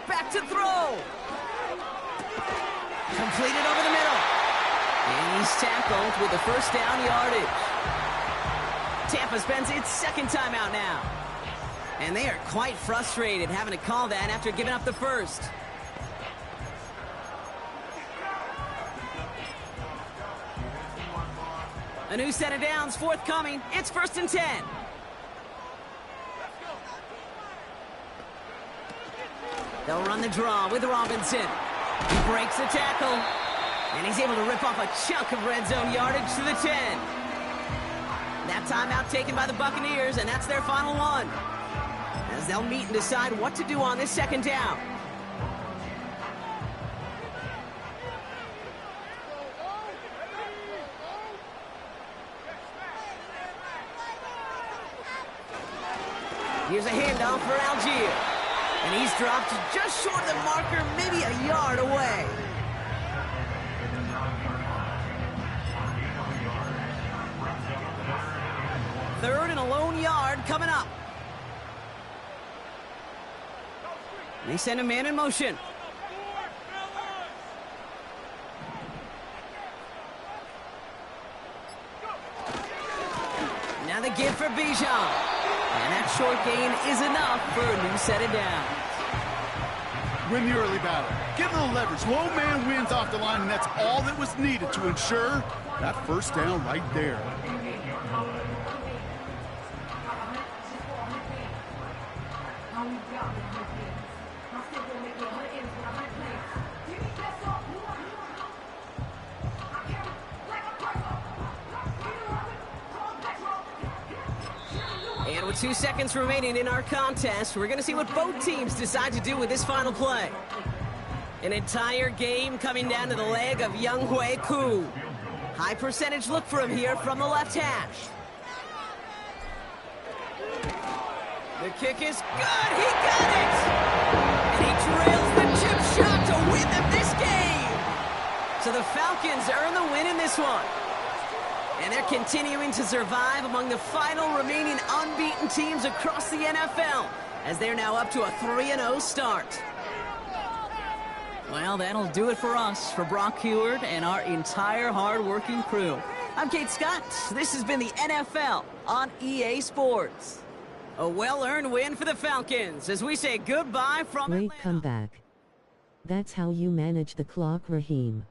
Back to throw. Completed over the middle. And he's tackled with the 1st down yardage. Tampa spends its 2nd timeout now. And they are quite frustrated having to call that after giving up the 1st. A new set of downs forthcoming. It's 1st and 10. They'll run the draw with Robinson. He breaks the tackle. And he's able to rip off a chunk of red zone yardage to the 10. That timeout taken by the Buccaneers, and that's their final one. As they'll meet and decide what to do on this 2nd down. Here's a handoff for Algier. And he's dropped just short of the marker, maybe a yard away. Third and a lone yard coming up. They send a man in motion. And the give for Bijan. And that short gain is enough for a new set of downs. Win the early battle. Get a little leverage. Low man wins off the line, and that's all that was needed to ensure that first down right there. And with 2 seconds remaining in our contest, we're going to see what both teams decide to do with this final play. An entire game coming down to the leg of Younghoe Koo. High percentage look for him here from the left hash. The kick is good. He got it. And he trails the chip shot to win them this game. So the Falcons earn the win in this one. And they're continuing to survive among the final remaining unbeaten teams across the NFL, as they're now up to a 3-0 start. Well, that'll do it for us, for Brock Heward and our entire hard-working crew. I'm Kate Scott. This has been the NFL on EA Sports. A well-earned win for the Falcons as we say goodbye from Great Atlanta. comeback. That's how you manage the clock, Raheem.